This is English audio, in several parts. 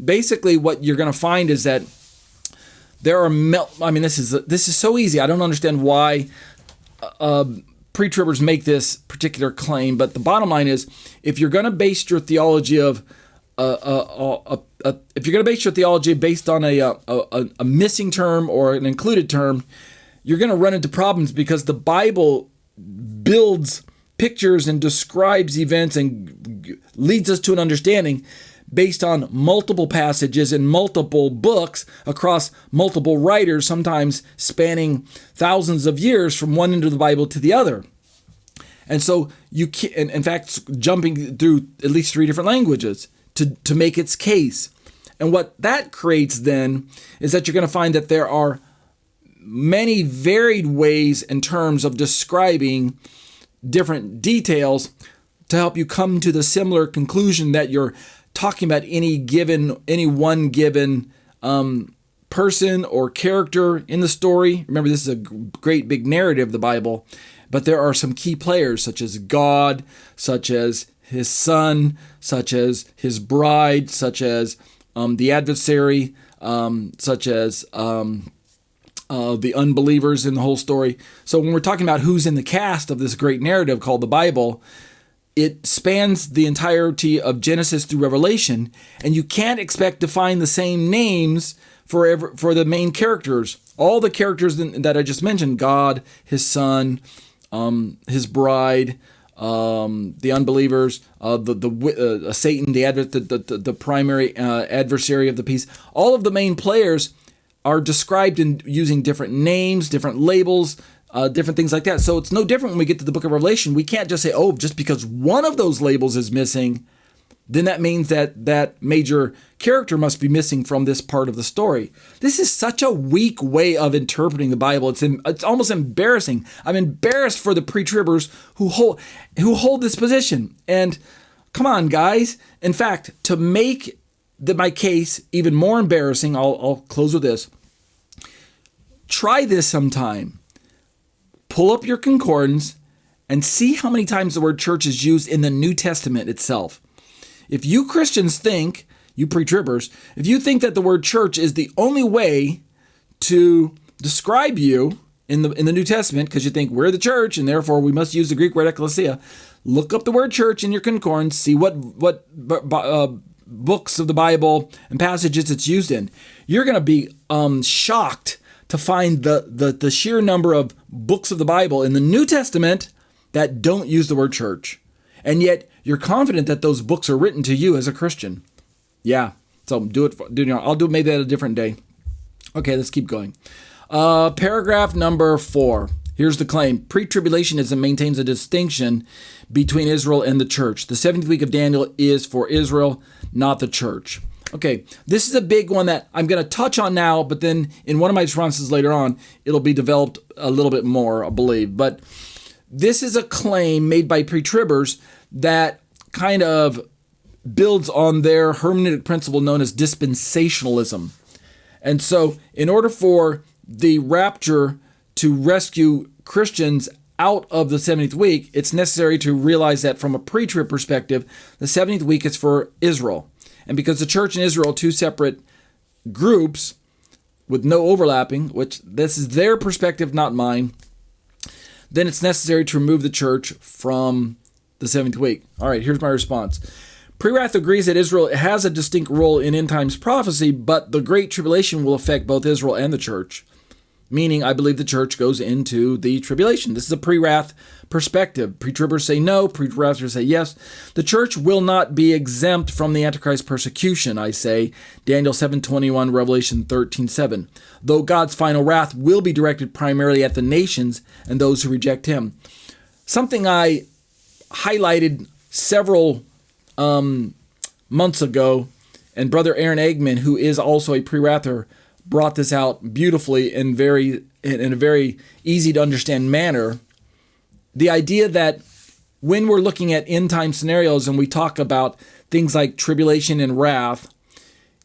Basically, what you're going to find is that there are this is so easy. I don't understand why pre-tribbers make this particular claim, but the bottom line is, if you're going to base your theology of if you're going to base your theology based on a missing term or an included term, you're going to run into problems, because the Bible builds pictures and describes events and leads us to an understanding based on multiple passages in multiple books across multiple writers, sometimes spanning thousands of years from one end of the Bible to the other. And so you can, in fact, jumping through at least 3 different languages to make its case. And what that creates then is that you're going to find that there are many varied ways in terms of describing different details to help you come to the similar conclusion that you're talking about any one given person or character in the story. Remember, this is a great big narrative of the Bible, but there are some key players, such as God, such as his son, such as his bride, such as the adversary, such as the unbelievers in the whole story. So when we're talking about who's in the cast of this great narrative called the Bible, it spans the entirety of Genesis through Revelation, and you can't expect to find the same names for the main characters. All the characters that I just mentioned, God, his son, his bride, the unbelievers, Satan, the primary adversary of the piece. All of the main players are described in using different names, different labels, different things like that. So it's no different when we get to the book of Revelation. We can't just say, oh, just because one of those labels is missing, then that means that major character must be missing from this part of the story. This is such a weak way of interpreting the Bible. It's almost embarrassing. I'm embarrassed for the pre-tribbers who hold this position. And come on, guys. In fact, to make my case even more embarrassing, I'll close with this. Try this sometime. Pull up your concordance and see how many times the word church is used in the New Testament itself. If you Christians think, you pre-tribbers, if you think that the word church is the only way to describe you in the New Testament, because you think we're the church and therefore we must use the Greek word ecclesia, look up the word church in your concordance, see what books of the Bible and passages it's used in. You're going to be shocked to find the sheer number of books of the Bible in the New Testament that don't use the word church. And yet you're confident that those books are written to you as a Christian. Yeah. So I'll do maybe that a different day. Okay, let's keep going. Paragraph number 4. Here's the claim. Pre-tribulationism maintains a distinction between Israel and the church. The 70th week of Daniel is for Israel, not the church. Okay, this is a big one that I'm going to touch on now, but then in one of my responses later on, it'll be developed a little bit more, I believe. But this is a claim made by pre-tribbers that kind of builds on their hermeneutic principle known as dispensationalism. And so in order for the rapture to rescue Christians out of the 70th week, it's necessary to realize that from a pre-trib perspective, the 70th week is for Israel. And because the church and Israel are two separate groups with no overlapping, which this is their perspective, not mine, then it's necessary to remove the church from the 70th week. All right, here's my response. Prewrath agrees that Israel has a distinct role in end times prophecy, but the Great Tribulation will affect both Israel and the church. Meaning, I believe the church goes into the tribulation. This is a pre-wrath perspective. Pre-tribbers say no, pre-wrathers say yes. The church will not be exempt from the Antichrist persecution, I say. Daniel 7:21, Revelation 13:7. Though God's final wrath will be directed primarily at the nations and those who reject him. Something I highlighted several months ago, and Brother Aaron Eggman, who is also a pre-wrather, brought this out beautifully in a very easy to understand manner. The idea that when we're looking at end time scenarios and we talk about things like tribulation and wrath,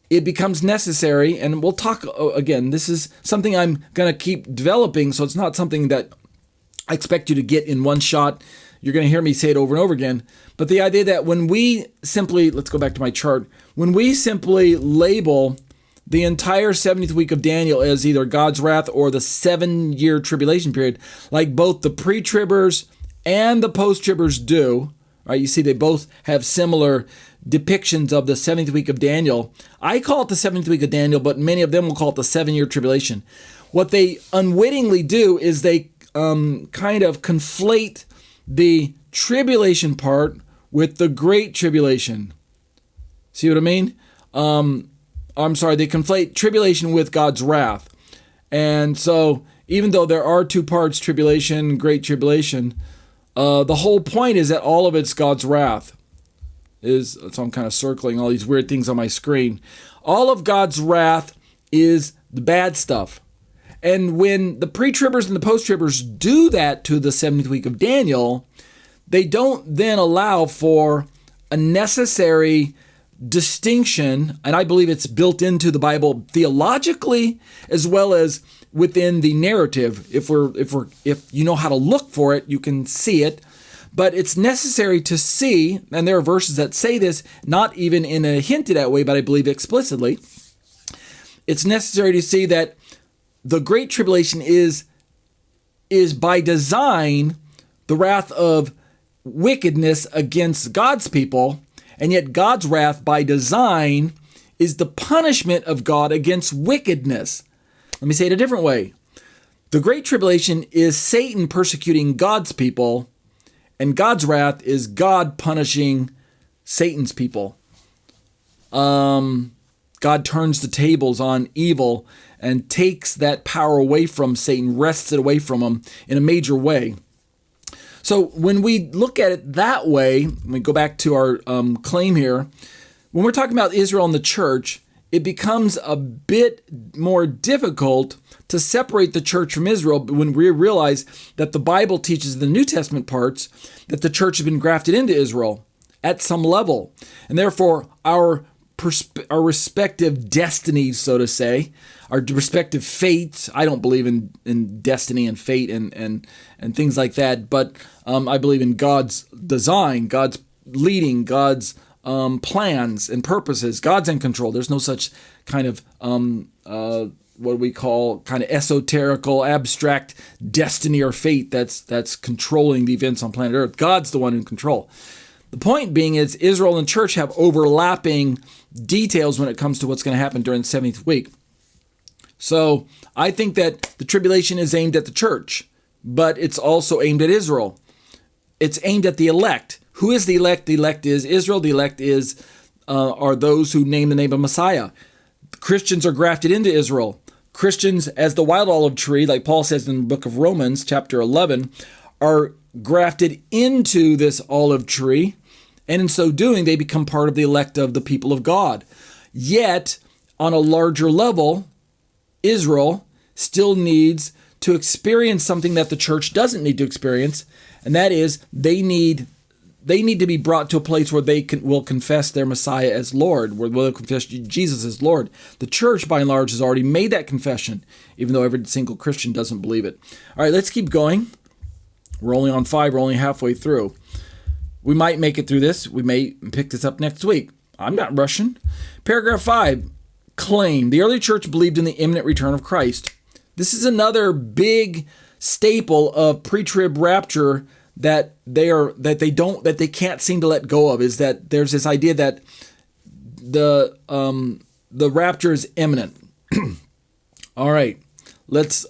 it becomes necessary, and we'll talk again, this is something I'm going to keep developing, so it's not something that I expect you to get in one shot, You're going to hear me say it over and over again. But the idea that when we simply, let's go back to my chart, when we simply label the entire 70th week of Daniel as either God's wrath or the 7-year tribulation period, like both the pre-tribbers and the post-tribbers do, right? You see, they both have similar depictions of the 70th week of Daniel. I call it the 70th week of Daniel, but many of them will call it the 7-year tribulation. What they unwittingly do is they kind of conflate the tribulation part with the Great Tribulation. See what I mean? They conflate tribulation with God's wrath. And so even though there are two parts, tribulation, Great Tribulation, the whole point is that all of it's God's wrath. So I'm kind of circling all these weird things on my screen. All of God's wrath is the bad stuff. And when the pre-tribbers and the post-tribbers do that to the 70th week of Daniel, they don't then allow for a necessary distinction, and I believe it's built into the Bible theologically as well as within the narrative. If you know how to look for it, you can see it. But it's necessary to see, and there are verses that say this, not even in a hinted at way, but I believe explicitly. It's necessary to see that the Great Tribulation is by design the wrath of wickedness against God's people, and yet God's wrath by design is the punishment of God against wickedness. Let me say it a different way. The Great Tribulation is Satan persecuting God's people, and God's wrath is God punishing Satan's people. God turns the tables on evil and takes that power away from Satan, wrests it away from him in a major way. So when we look at it that way, when we go back to our claim here, when we're talking about Israel and the church, it becomes a bit more difficult to separate the church from Israel when we realize that the Bible teaches the New Testament parts that the church has been grafted into Israel at some level. And therefore, our respective destinies, so to say, our respective fates. I don't believe in destiny and fate and things like that, but I believe in God's design, God's leading, God's plans and purposes. God's in control. There's no such kind of what we call kind of esoterical, abstract destiny or fate that's controlling the events on planet Earth. God's the one in control. The point being is Israel and church have overlapping details when it comes to what's going to happen during the 70th week. So I think that the tribulation is aimed at the church, but it's also aimed at Israel. It's aimed at the elect. Who is the elect? The elect is Israel. The elect are those who name the name of Messiah. Christians are grafted into Israel. Christians, as the wild olive tree, like Paul says in the book of Romans, chapter 11, are grafted into this olive tree. And in so doing, they become part of the elect of the people of God. Yet, on a larger level, Israel still needs to experience something that the church doesn't need to experience, and that is they need to be brought to a place where they will confess their Messiah as Lord, where they'll confess Jesus as Lord. The church, by and large, has already made that confession, even though every single Christian doesn't believe it. All right, let's keep going. We're only on 5. We're only halfway through. We might make it through this. We may pick this up next week. I'm not rushing. Paragraph 5, claim. The early church believed in the imminent return of Christ. This is another big staple of pre-trib rapture that they can't seem to let go of, is that there's this idea that the rapture is imminent. All right, let's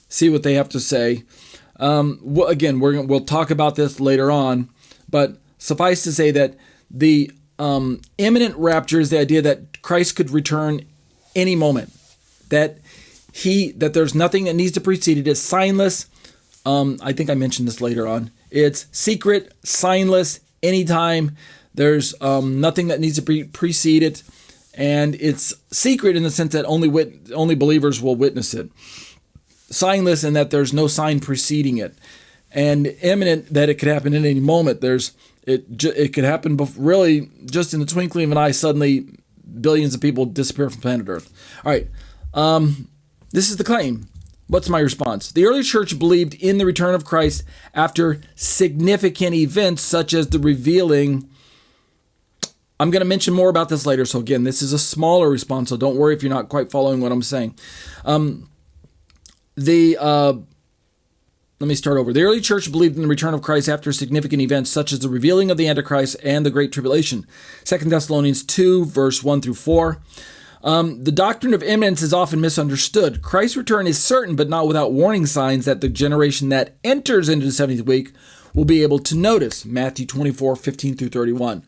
see what they have to say. Again, we'll talk about this later on, but suffice to say that the imminent rapture is the idea that Christ could return any moment, that there's nothing that needs to precede it. It's signless. I think I mentioned this later on. It's secret, signless, anytime. There's nothing that needs to precede it, and it's secret in the sense that only believers will witness it. Signless in that there's no sign preceding it, and imminent that it could happen at any moment. It could happen really just in the twinkling of an eye. Suddenly, billions of people disappear from planet Earth. All right, this is the claim. What's my response? The early church believed in the return of Christ after significant events such as the revealing. I'm going to mention more about this later. So again, this is a smaller response, so don't worry if you're not quite following what I'm saying. Let me start over. The early church believed in the return of Christ after significant events such as the revealing of the Antichrist and the Great Tribulation. 2 Thessalonians 2, verse 1 through 4. The doctrine of immanence is often misunderstood. Christ's return is certain, but not without warning signs that the generation that enters into the 70th week will be able to notice. Matthew 24, 15 through 31.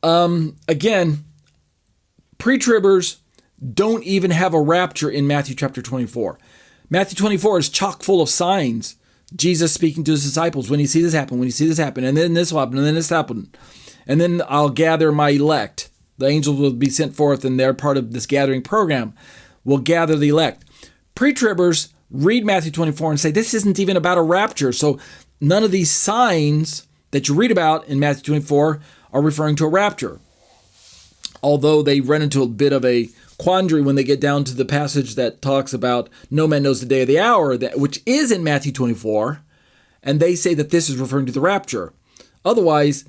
Again, pre-tribbers don't even have a rapture in Matthew chapter 24. Matthew 24 is chock full of signs. Jesus speaking to his disciples, when you see this happen, when you see this happen, and then this will happen, and then this happen. And then I'll gather my elect. The angels will be sent forth, and they're part of this gathering program. We'll gather the elect. Pre-tribbers read Matthew 24 and say, this isn't even about a rapture. So none of these signs that you read about in Matthew 24 are referring to a rapture. Although they run into a bit of a quandary when they get down to the passage that talks about no man knows the day or the hour, which is in Matthew 24, and they say that this is referring to the rapture. Otherwise,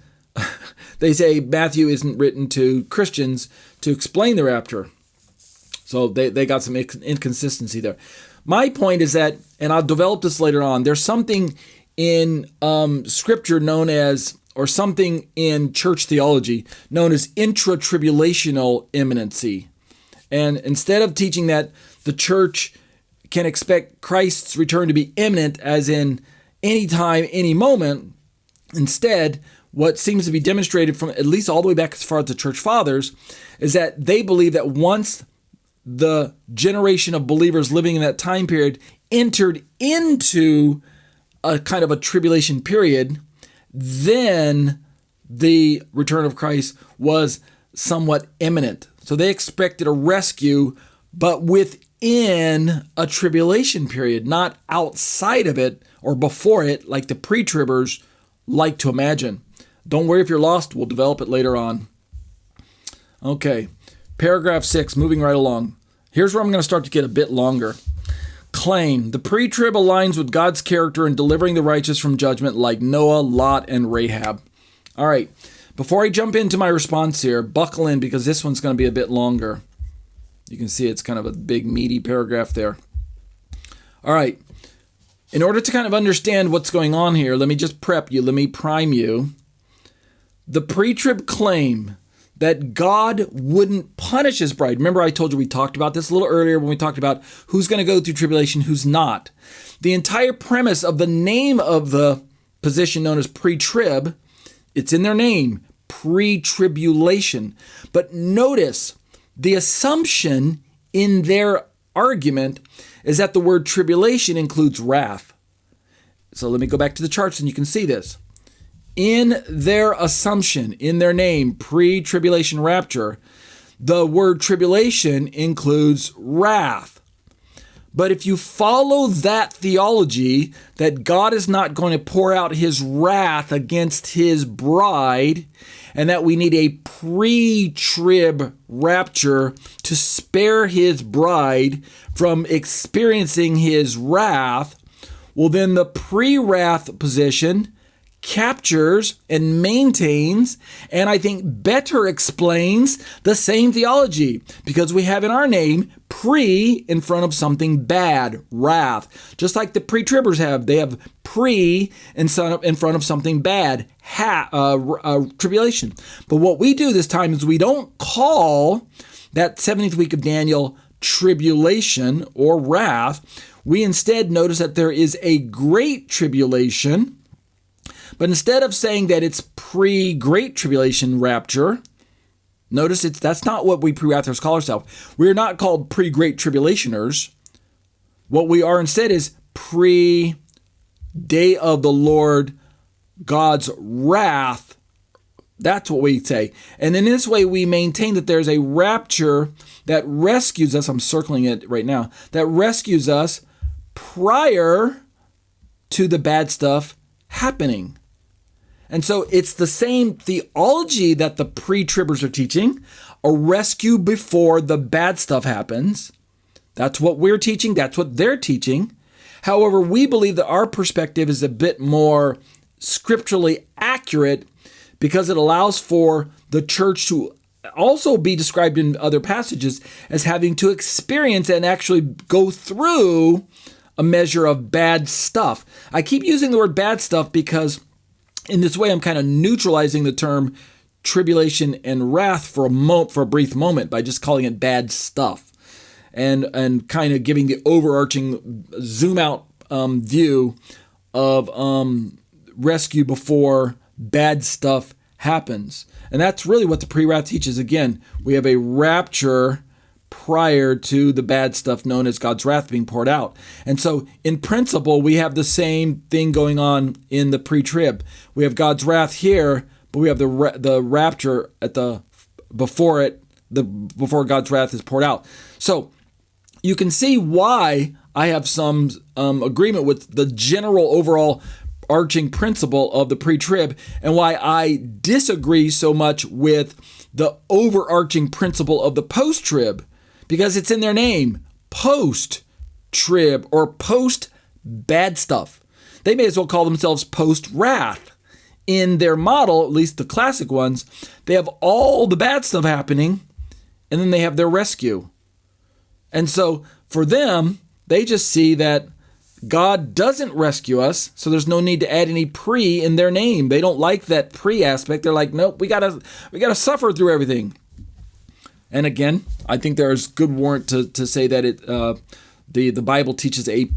they say Matthew isn't written to Christians to explain the rapture. So they got some inconsistency there. My point is that, and I'll develop this later on, there's something in Scripture known as, or something in church theology known as intra-tribulational immanency. And instead of teaching that the church can expect Christ's return to be imminent, as in any time, any moment, instead, what seems to be demonstrated from at least all the way back as far as the church fathers is that they believe that once the generation of believers living in that time period entered into a kind of a tribulation period, then the return of Christ was somewhat imminent. So they expected a rescue, but within a tribulation period, not outside of it or before it, like the pre-tribbers like to imagine. Don't worry if you're lost. We'll develop it later on. Okay, paragraph 6, moving right along. Here's where I'm going to start to get a bit longer. Claim. The pre-trib aligns with God's character in delivering the righteous from judgment like Noah, Lot, and Rahab. All right. Before I jump into my response here, buckle in because this one's going to be a bit longer. You can see it's kind of a big, meaty paragraph there. All right. In order to kind of understand what's going on here, let me just prep you. Let me prime you. The pre-trib claim that God wouldn't punish his bride. Remember I told you we talked about this a little earlier when we talked about who's going to go through tribulation, who's not. The entire premise of the name of the position known as pre-trib, it's in their name, pre-tribulation. But notice the assumption in their argument is that the word tribulation includes wrath. So let me go back to the charts and you can see this. In their assumption, in their name, pre-tribulation rapture, the word tribulation includes wrath. But if you follow that theology, that God is not going to pour out his wrath against his bride, and that we need a pre-trib rapture to spare his bride from experiencing his wrath, well then the pre-wrath position captures and maintains, and I think better explains the same theology, because we have in our name pre in front of something bad, wrath. Just like the pre-tribbers have, they have pre in front of something bad, tribulation. But what we do this time is we don't call that 70th week of Daniel tribulation or wrath. We instead notice that there is a great tribulation. But instead of saying that it's pre-Great Tribulation rapture, notice that's not what we pre-wrathers call ourselves. We're not called pre-Great Tribulationers. What we are instead is pre-Day of the Lord, God's wrath. That's what we say. And in this way, we maintain that there's a rapture that rescues us. I'm circling it right now. That rescues us prior to the bad stuff happening. And so it's the same theology that the pre-tribbers are teaching, a rescue before the bad stuff happens. That's what we're teaching. That's what they're teaching. However, we believe that our perspective is a bit more scripturally accurate because it allows for the church to also be described in other passages as having to experience and actually go through a measure of bad stuff. I keep using the word bad stuff because in this way I'm kind of neutralizing the term tribulation and wrath for a brief moment by just calling it bad stuff and kind of giving the overarching zoom out view of rescue before bad stuff happens. And that's really what the pre-wrath teaches. Again, we have a rapture prior to the bad stuff known as God's wrath being poured out. And so in principle, we have the same thing going on in the pre-trib. We have God's wrath here, but we have the rapture at before God's wrath is poured out. So you can see why I have some agreement with the general overall arching principle of the pre-trib and why I disagree so much with the overarching principle of the post-trib, because it's in their name, post-trib or post-bad stuff. They may as well call themselves post-wrath. In their model, at least the classic ones, they have all the bad stuff happening and then they have their rescue. And so for them, they just see that God doesn't rescue us, so there's no need to add any pre in their name. They don't like that pre aspect. They're like, nope, we gotta suffer through everything. And again, I think there's good warrant to say that the Bible teaches a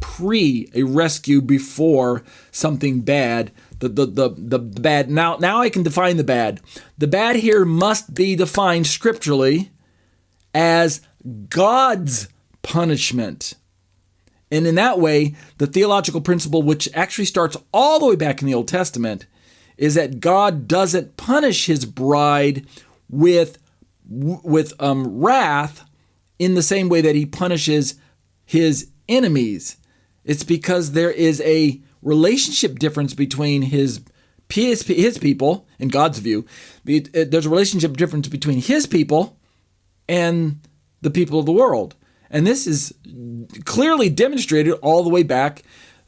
rescue before something bad. The bad. Now I can define the bad. The bad here must be defined scripturally as God's punishment. And in that way, the theological principle, which actually starts all the way back in the Old Testament, is that God doesn't punish his bride with wrath in the same way that he punishes his enemies. It's because there is a relationship difference between his people, in God's view. There's a relationship difference between his people and the people of the world. And this is clearly demonstrated all the way back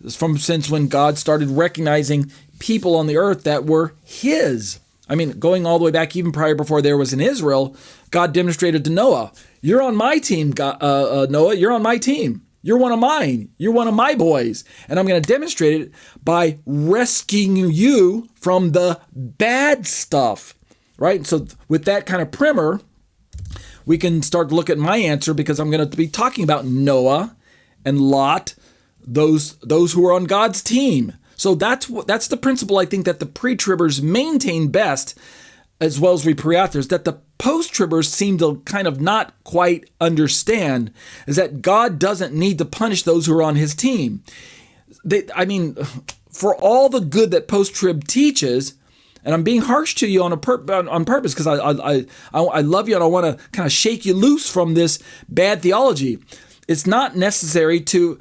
since when God started recognizing people on the earth that were his. I mean, going all the way back even prior before there was an Israel, God demonstrated to Noah, you're on my team, Noah, you're on my team. You're one of mine. You're one of my boys. And I'm going to demonstrate it by rescuing you from the bad stuff, right? So with that kind of primer, we can start to look at my answer because I'm going to be talking about Noah and Lot, those who are on God's team. So that's the principle I think that the pre-tribbers maintain best, as well as we pre-authors, that the post-tribbers seem to kind of not quite understand, is that God doesn't need to punish those who are on his team. For all the good that post-trib teaches, and I'm being harsh to you on purpose because I love you and I want to kind of shake you loose from this bad theology. It's not necessary to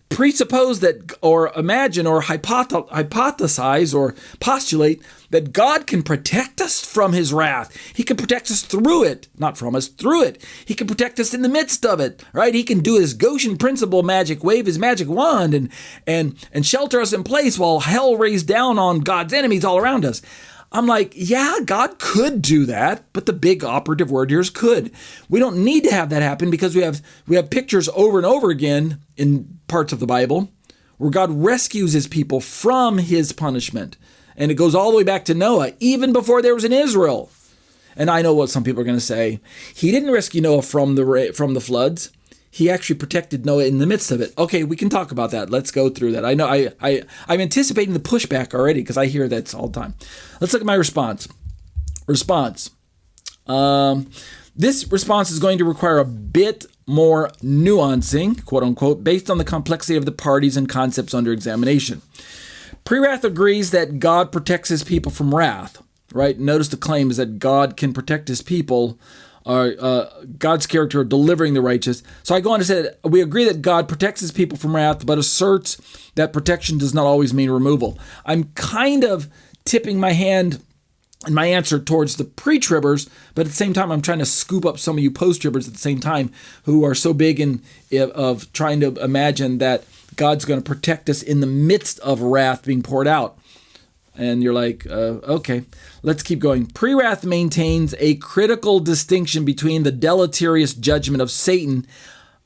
presuppose that, or imagine, or hypothesize, or postulate that God can protect us from his wrath. He can protect us through it, not from us, through it. He can protect us in the midst of it, right? He can do his Goshen principle magic, wave his magic wand, and shelter us in place while hell rains down on God's enemies all around us. I'm like, yeah, God could do that, but the big operative word here is could. We don't need to have that happen because we have pictures over and over again in parts of the Bible where God rescues his people from his punishment. And it goes all the way back to Noah, even before there was an Israel. And I know what some people are going to say. He didn't rescue Noah from the floods. He actually protected Noah in the midst of it. Okay, we can talk about that. Let's go through that. I know I'm anticipating the pushback already because I hear that all the time. Let's look at my response. This response is going to require a bit more nuancing, quote unquote, based on the complexity of the parties and concepts under examination. Prewrath agrees that God protects his people from wrath, right? Notice the claim is that God can protect his people, God's character of delivering the righteous. So I go on to say that we agree that God protects his people from wrath, but asserts that protection does not always mean removal. I'm kind of tipping my hand and my answer towards the pre-tribbers, but at the same time, I'm trying to scoop up some of you post-tribbers at the same time who are so big of trying to imagine that God's going to protect us in the midst of wrath being poured out. And you're like, okay, let's keep going. Pre-wrath maintains a critical distinction between the deleterious judgment of Satan,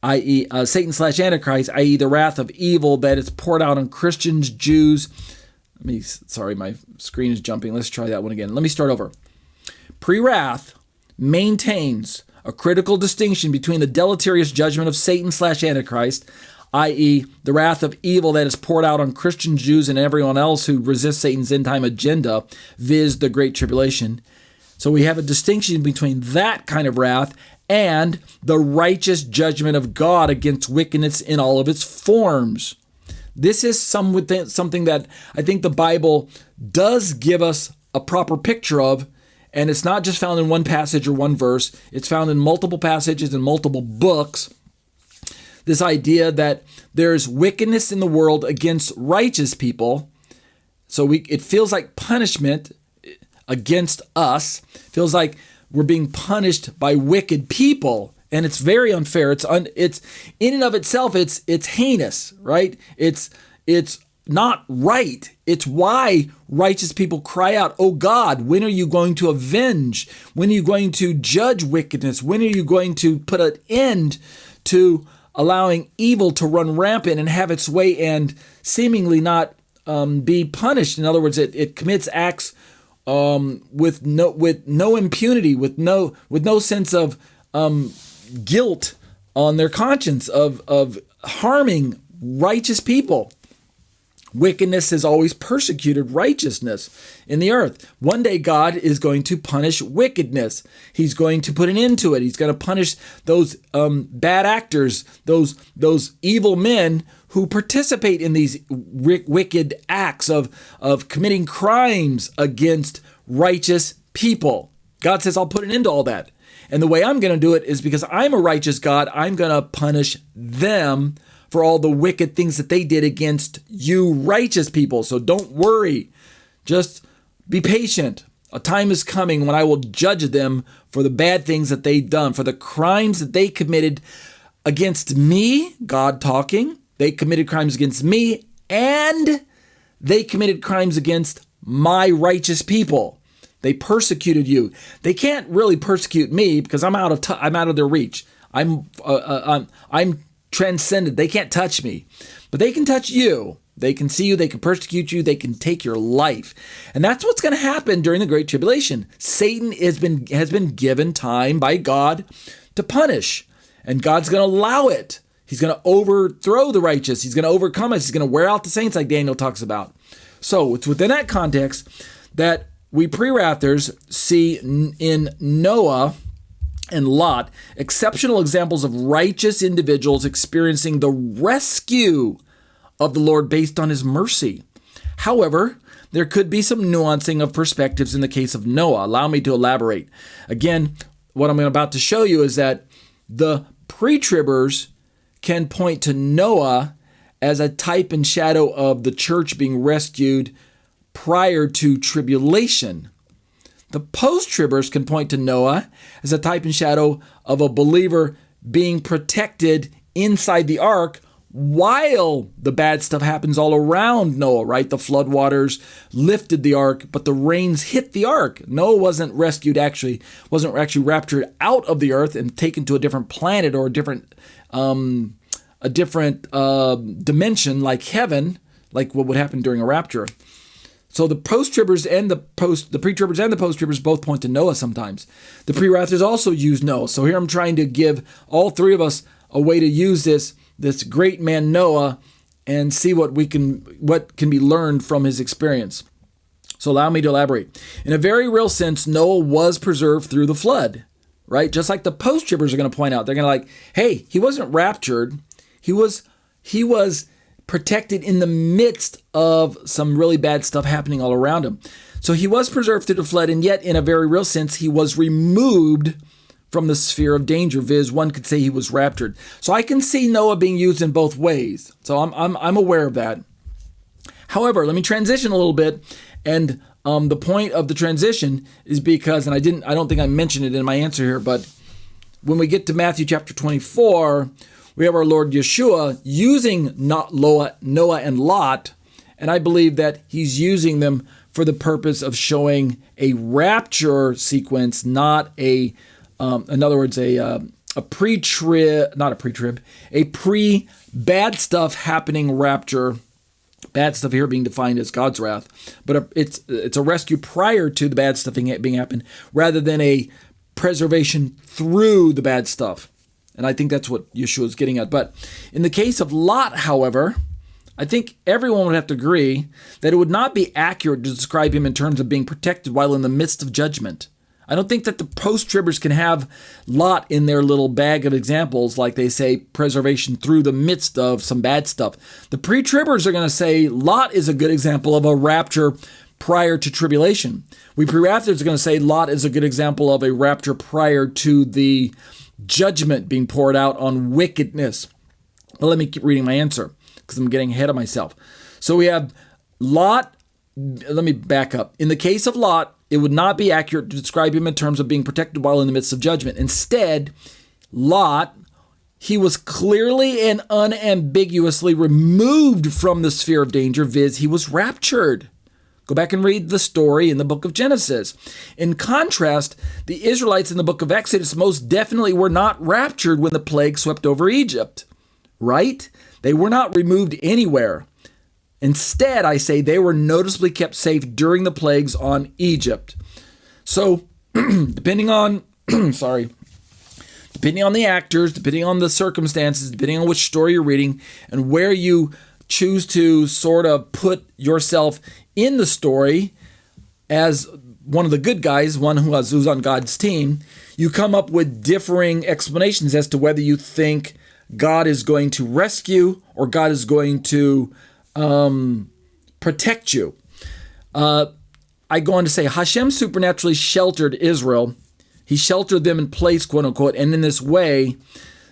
i.e. Satan/Antichrist, i.e. the wrath of evil that is poured out on Christians, Jews. Sorry, my screen is jumping. Let's try that one again. Let me start over. Pre-wrath maintains a critical distinction between the deleterious judgment of Satan/Antichrist, i.e. the wrath of evil that is poured out on Christian Jews and everyone else who resists Satan's end-time agenda, viz. The Great Tribulation. So we have a distinction between that kind of wrath and the righteous judgment of God against wickedness in all of its forms. This is something that I think the Bible does give us a proper picture of, and it's not just found in one passage or one verse. It's found in multiple passages and multiple books. This idea that there's wickedness in the world against righteous people. So it feels like punishment against us. It feels like we're being punished by wicked people. And it's very unfair. It's in and of itself, it's heinous, right? It's not right. It's why righteous people cry out, "Oh God, when are you going to avenge? When are you going to judge wickedness? When are you going to put an end to allowing evil to run rampant and have its way and seemingly not be punished?" In other words, it commits acts with no impunity, with no sense of guilt on their conscience of harming righteous people. Wickedness has always persecuted righteousness in the earth. One day God is going to punish wickedness. He's going to put an end to it. He's going to punish those bad actors, those evil men who participate in these wicked acts of committing crimes against righteous people. God says, I'll put an end to all that. And the way I'm going to do it is because I'm a righteous God, I'm going to punish them for all the wicked things that they did against you righteous people. So don't worry. Just be patient. A time is coming when I will judge them for the bad things that they've done, for the crimes that they committed against me, God talking. They committed crimes against me, and they committed crimes against my righteous people. They persecuted you. They can't really persecute me because I'm out of their reach. I'm transcended. They can't touch me, but they can touch you. They can see you. They can persecute you. They can take your life, and that's what's going to happen during the Great Tribulation. Satan has been given time by God to punish, and God's going to allow it. He's going to overthrow the righteous. He's going to overcome us. He's going to wear out the saints, like Daniel talks about. So it's within that context that we pre-wrathers see in Noah and Lot exceptional examples of righteous individuals experiencing the rescue of the Lord based on his mercy. However, there could be some nuancing of perspectives in the case of Noah. Allow me to elaborate. Again, what I'm about to show you is that the pre-tribbers can point to Noah as a type and shadow of the church being rescued prior to tribulation. The post-tribbers can point to Noah as a type and shadow of a believer being protected inside the ark while the bad stuff happens all around Noah, right? The floodwaters lifted the ark, but the rains hit the ark. Noah wasn't actually raptured out of the earth and taken to a different planet or a different dimension like heaven, like what would happen during a rapture. So the post-tribbers and the pre-tribbers and the post-tribbers both point to Noah sometimes. The pre-wrathers also use Noah. So here I'm trying to give all three of us a way to use this great man Noah and see what can be learned from his experience. So allow me to elaborate. In a very real sense, Noah was preserved through the flood, right? Just like the post-tribbers are going to point out. They're going to hey, he wasn't raptured. He was protected in the midst of some really bad stuff happening all around him. So he was preserved through the flood, and yet in a very real sense, he was removed from the sphere of danger, viz. One could say he was raptured. So I can see Noah being used in both ways. So I'm aware of that. However, let me transition a little bit and the point of the transition is because, and I don't think I mentioned it in my answer here, but when we get to Matthew chapter 24, we have our Lord Yeshua using Noah and Lot, and I believe that he's using them for the purpose of showing a rapture sequence, not in other words, a pre-trib, not a pre-trib, a pre-bad stuff happening rapture. Bad stuff here being defined as God's wrath, but it's a rescue prior to the bad stuff being happened, rather than a preservation through the bad stuff. And I think that's what Yeshua is getting at. But in the case of Lot, however, I think everyone would have to agree that it would not be accurate to describe him in terms of being protected while in the midst of judgment. I don't think that the post-tribbers can have Lot in their little bag of examples, like they say preservation through the midst of some bad stuff. The pre-tribbers are going to say Lot is a good example of a rapture prior to tribulation. We pre-raptors are going to say Lot is a good example of a rapture prior to the judgment being poured out on wickedness. Well, let me keep reading my answer because I'm getting ahead of myself. So we have Lot. Let me back up. In the case of Lot, it would not be accurate to describe him in terms of being protected while in the midst of judgment. Instead, Lot, he was clearly and unambiguously removed from the sphere of danger, viz. He was raptured. Go back and read the story in the book of Genesis. In contrast, the Israelites in the book of Exodus most definitely were not raptured when the plague swept over Egypt, right? They were not removed anywhere. Instead, I say they were noticeably kept safe during the plagues on Egypt. So, depending on the actors, depending on the circumstances, depending on which story you're reading, and where you choose to sort of put yourself in the story as one of the good guys, one who's on God's team, you come up with differing explanations as to whether you think God is going to rescue or God is going to protect you. I go on to say Hashem supernaturally sheltered Israel. He sheltered them in place, quote unquote, and in this way,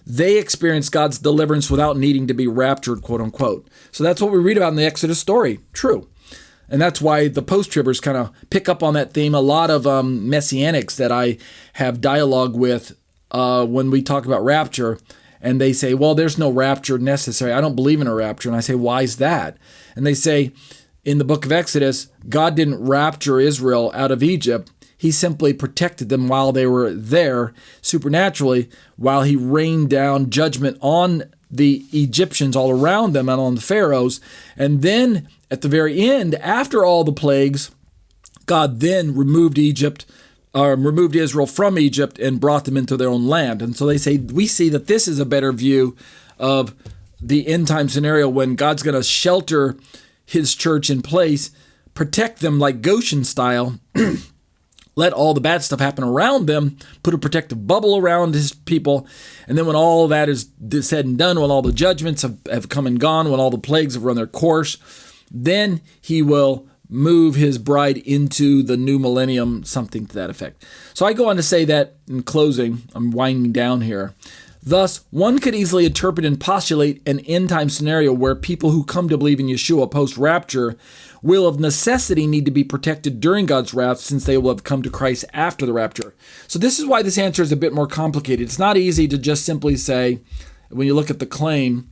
they experienced God's deliverance without needing to be raptured, quote unquote. So that's what we read about in the Exodus story. True. And that's why the post-tribbers kind of pick up on that theme. A lot of messianics that I have dialogue with when we talk about rapture, and they say, well, there's no rapture necessary. I don't believe in a rapture. And I say, why is that? And they say, in the book of Exodus, God didn't rapture Israel out of Egypt. He simply protected them while they were there supernaturally, while he rained down judgment on the Egyptians all around them and on the pharaohs. And then at the very end, after all the plagues, God then removed Israel from Egypt and brought them into their own land. And so they say, we see that this is a better view of the end time scenario when God's going to shelter his church in place, protect them like Goshen style, let all the bad stuff happen around them, put a protective bubble around his people, and then when all that is said and done, when all the judgments have come and gone, when all the plagues have run their course, then he will move his bride into the new millennium, something to that effect. So I go on to say that, in closing, I'm winding down here. Thus, one could easily interpret and postulate an end-time scenario where people who come to believe in Yeshua post-rapture will of necessity need to be protected during God's wrath, since they will have come to Christ after the rapture. So this is why this answer is a bit more complicated. It's not easy to just simply say, when you look at the claim,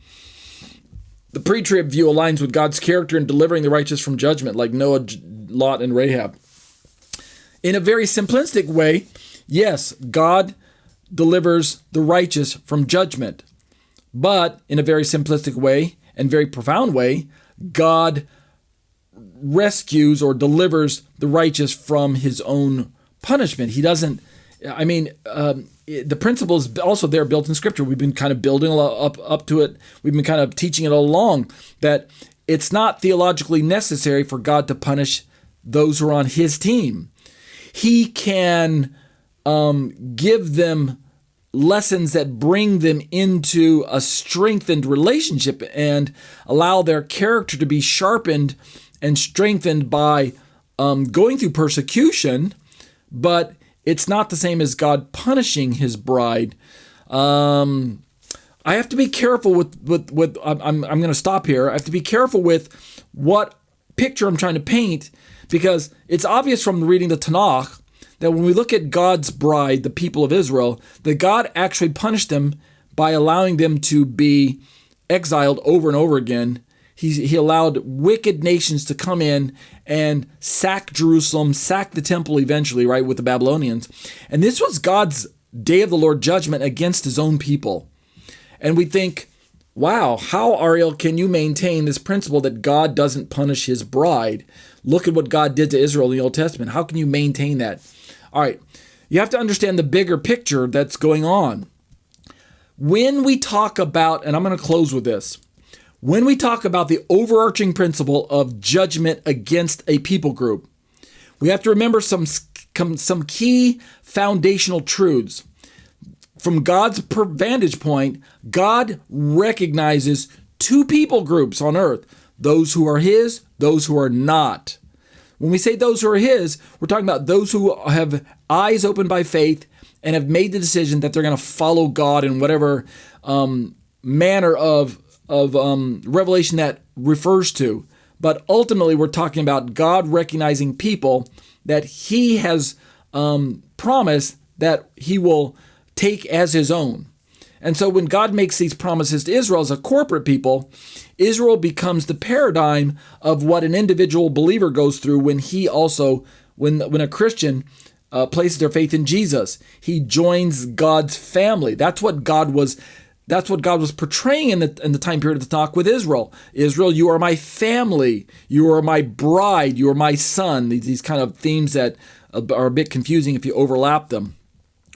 the pre-trib view aligns with God's character in delivering the righteous from judgment, like Noah, Lot, and Rahab. In a very simplistic way, yes, God delivers the righteous from judgment. But in a very simplistic way and very profound way, God rescues or delivers the righteous from his own punishment. He doesn't, the principle is also there built in Scripture. We've been kind of building up to it. We've been kind of teaching it all along that it's not theologically necessary for God to punish those who are on his team. He can give them lessons that bring them into a strengthened relationship and allow their character to be sharpened and strengthened by going through persecution, but it's not the same as God punishing his bride. I have to be careful with I'm going to stop here. I have to be careful with what picture I'm trying to paint, Because it's obvious from reading the Tanakh that when we look at God's bride, the people of Israel, that God actually punished them by allowing them to be exiled over and over again. He allowed wicked nations to come in and sack Jerusalem, sack the temple eventually, right, with the Babylonians. And this was God's day of the Lord judgment against his own people. And we think, wow, how, Ariel, can you maintain this principle that God doesn't punish his bride? Look at what God did to Israel in the Old Testament. How can you maintain that? All right, you have to understand the bigger picture that's going on. When we talk about, and I'm going to close with this, when we talk about the overarching principle of judgment against a people group, we have to remember some key foundational truths. From God's vantage point, God recognizes two people groups on earth, those who are his, those who are not. When we say those who are his, we're talking about those who have eyes opened by faith and have made the decision that they're going to follow God in whatever manner of revelation that refers to. But ultimately, we're talking about God recognizing people that he has promised that he will take as his own. And so when God makes these promises to Israel as a corporate people, Israel becomes the paradigm of what an individual believer goes through when he also, when a Christian places their faith in Jesus. He joins God's family. That's what God was portraying in the time period of the talk with Israel. Israel, you are my family. You are my bride. You are my son. These kind of themes that are a bit confusing if you overlap them.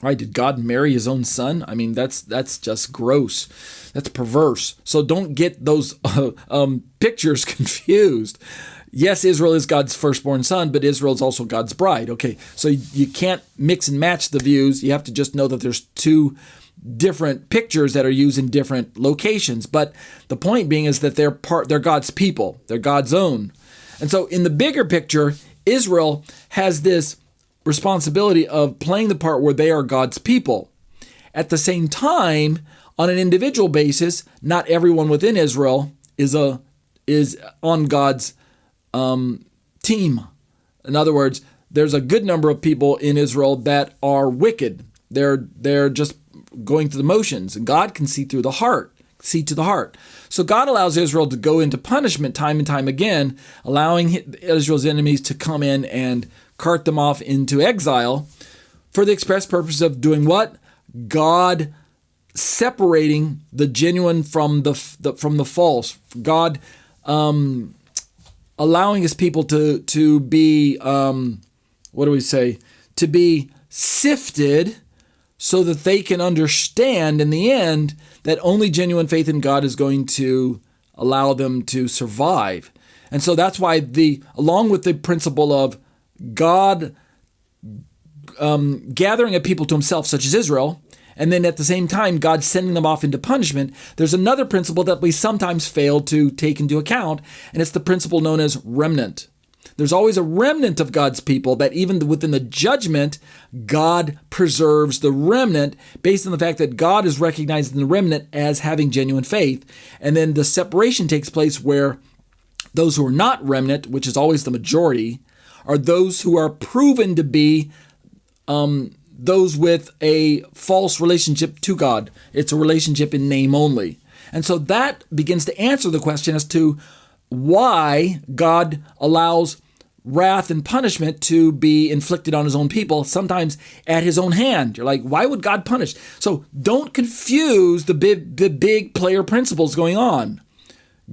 Right? Did God marry his own son? I mean, that's just gross. That's perverse. So don't get those pictures confused. Yes, Israel is God's firstborn son, but Israel is also God's bride. Okay, so you can't mix and match the views. You have to just know that there's two different pictures that are used in different locations. But the point being is that they're God's people. They're God's own. And so in the bigger picture, Israel has this responsibility of playing the part where they are God's people. At the same time, on an individual basis, not everyone within Israel is on God's team. In other words, there's a good number of people in Israel that are wicked. They're just going through the motions, and God can see to the heart. So God allows Israel to go into punishment time and time again, allowing Israel's enemies to come in and cart them off into exile for the express purpose of doing what? God separating the genuine from the false. God allowing his people to be to be sifted, so that they can understand in the end that only genuine faith in God is going to allow them to survive. And so that's why along with the principle of God gathering a people to himself, such as Israel, and then at the same time, God sending them off into punishment, there's another principle that we sometimes fail to take into account, and it's the principle known as remnant. There's always a remnant of God's people that even within the judgment, God preserves the remnant based on the fact that God is recognizing the remnant as having genuine faith. And then the separation takes place where those who are not remnant, which is always the majority, are those who are proven to be those with a false relationship to God. It's a relationship in name only. And so that begins to answer the question as to why God allows wrath and punishment to be inflicted on his own people, sometimes at his own hand. You're like, why would God punish? So don't confuse the big player principles going on.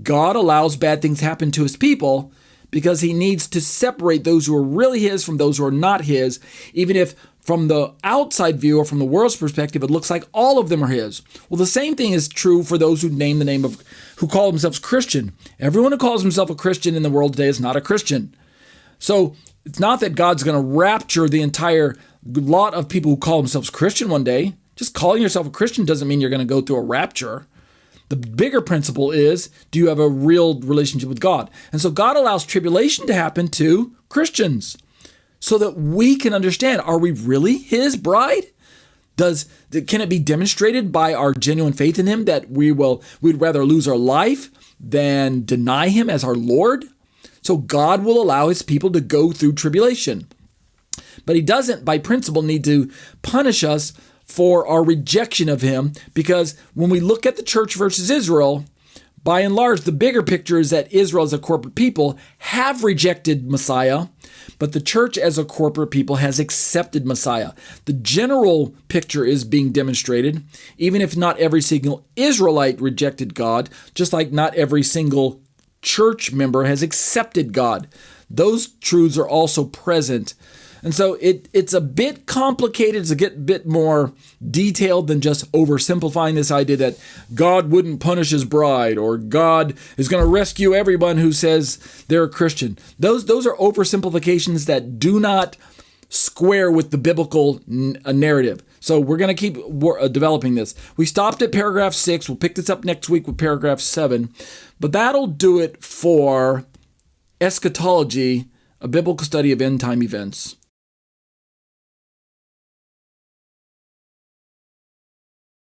God allows bad things happen to his people because he needs to separate those who are really his from those who are not his, even if from the outside view or from the world's perspective, it looks like all of them are his. Well, the same thing is true for those who who call themselves Christian. Everyone who calls himself a Christian in the world today is not a Christian. So it's not that God's going to rapture the entire lot of people who call themselves Christian one day. Just calling yourself a Christian doesn't mean you're going to go through a rapture. The bigger principle is, do you have a real relationship with God? And so God allows tribulation to happen to Christians so that we can understand, are we really his bride? Can it be demonstrated by our genuine faith in him that we'd rather lose our life than deny him as our Lord? So God will allow his people to go through tribulation. But he doesn't, by principle, need to punish us for our rejection of him, because when we look at the church versus Israel, by and large, the bigger picture is that Israel as a corporate people have rejected Messiah, but the church as a corporate people has accepted Messiah. The general picture is being demonstrated, even if not every single Israelite rejected God, just like not every single church member has accepted God. Those truths are also present. And so it's a bit complicated. It's a bit more detailed than just oversimplifying this idea that God wouldn't punish his bride, or God is going to rescue everyone who says they're a Christian. Those are oversimplifications that do not square with the biblical narrative. So we're going to keep developing this. We stopped at paragraph 6. We'll pick this up next week with paragraph 7. But that'll do it for eschatology, a biblical study of end time events.